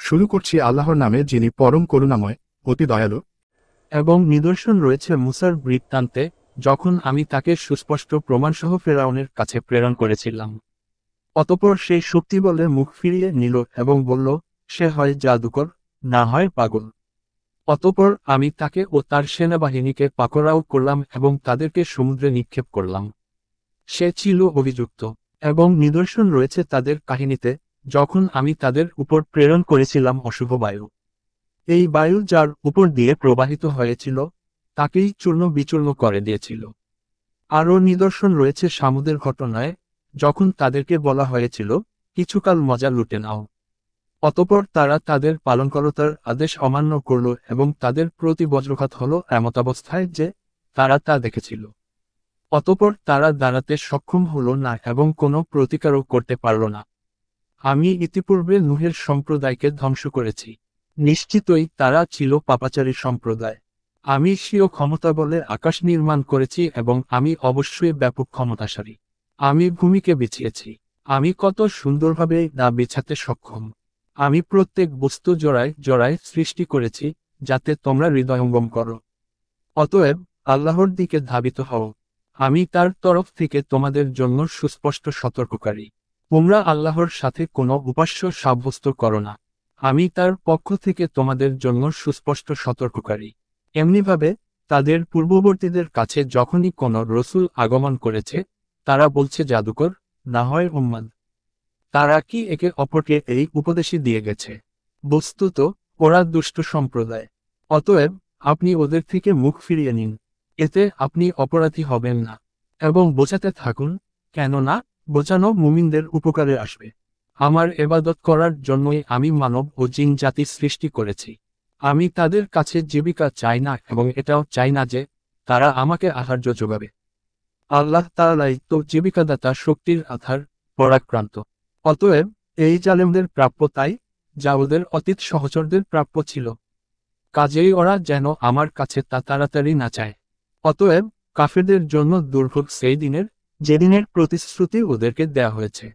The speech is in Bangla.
শুরু করছি আল্লাহর নামে, যিনি পরম করুণাময়, অতি দয়ালু। এবং নিদর্শন রয়েছে মুসার বৃত্তান্তে, যখন আমি তাকে সুস্পষ্ট প্রমাণসহ ফেরাউনের কাছে প্রেরণ করেছিলাম। অতঃপর সেই শক্তি বলে মুখ ফিরিয়ে নিল এবং বলল, সে হয় জাদুকর, না হয় পাগল। অতঃপর আমি তাকে ও তার সেনাবাহিনীকে পাকড়াও করলাম এবং তাদেরকে সমুদ্রে নিক্ষেপ করলাম। সে ছিল অভিযুক্ত। এবং নিদর্শন রয়েছে তাদের কাহিনীতে, যখন আমি তাদের উপর প্রেরণ করেছিলাম অশুভ বায়ু। এই বায়ু যার উপর দিয়ে প্রবাহিত হয়েছিল, তাকেই চূর্ণ বিচূর্ণ করে দিয়েছিল। আরও নিদর্শন রয়েছে সামুদের ঘটনায়, যখন তাদেরকে বলা হয়েছিল, কিছুকাল মজা লুটে নাও। অতঃপর তারা তাদের পালনকর্তার আদেশ অমান্য করল এবং তাদের প্রতি বজ্রঘাত হল এমতাবস্থায় যে তারা তা দেখেছিল। অতঃপর তারা দাঁড়াতে সক্ষম হল না এবং কোনো প্রতিকারও করতে পারল না। আমি ইতিপূর্বে নূহের সম্প্রদায়কে ধ্বংস করেছি। নিশ্চিতই তারা ছিল পাপাচারী সম্প্রদায়। আমি স্বীয় ক্ষমতা বলে আকাশ নির্মাণ করেছি এবং আমি অবশ্যই ব্যাপক ক্ষমতাশালী। আমি ভূমিকে বিছিয়েছি। আমি কত সুন্দরভাবে তা বিছাতে সক্ষম। আমি প্রত্যেক বস্তু জোড়ায় জোড়ায় সৃষ্টি করেছি, যাতে তোমরা হৃদয়ঙ্গম করো। অতএব আল্লাহর দিকে ধাবিত হও। আমি তার তরফ থেকে তোমাদের জন্য সুস্পষ্ট সতর্ককারী। তোমরা আল্লাহর সাথে কোনো উপাস্য সাব্যস্ত করো না। আমি তার পক্ষ থেকে তোমাদের জন্য সুস্পষ্ট সতর্ককারী। এমনিভাবে তাদের পূর্ববর্তীদের কাছে যখনই কোনো রসূল আগমন করেছে, তারা বলছে জাদুকর, না হয় উম্মাদ। তারা কি একে অপরকে এই উপদেশই দিয়ে গেছে? বস্তুত ওরা দুষ্ট সম্প্রদায়। অতএব আপনি ওদের থেকে মুখ ফিরিয়ে নিন। এতে আপনি অপরাধী হবেন না। এবং বোঝাতে থাকুন, কেননা বোঝানো মুমিনদের উপকারে আসবে। আমার এবাদত করার জন্যই আমি মানব ও জিন জাতি সৃষ্টি করেছি। আমি তাদের কাছে জীবিকা চাই না এবং এটাও চাই না যে তারা আমাকে আহার্য যোগাবে। আল্লাহ তাআলাই তো জীবিকাদাতা, শক্তির আধার, পরাক্রান্ত। অতএব এই জালেমদের প্রাপ্য তাই, যা ওদের অতীত সহচরদের প্রাপ্য ছিল। কাজেই ওরা যেন আমার কাছে তা তাড়াতাড়ি না চায়। অতএব কাফেরদের জন্য দুর্ভোগ সেই দিনের, যেদিনের প্রতিশ্রুতি ওদেরকে দেয়া হয়েছে।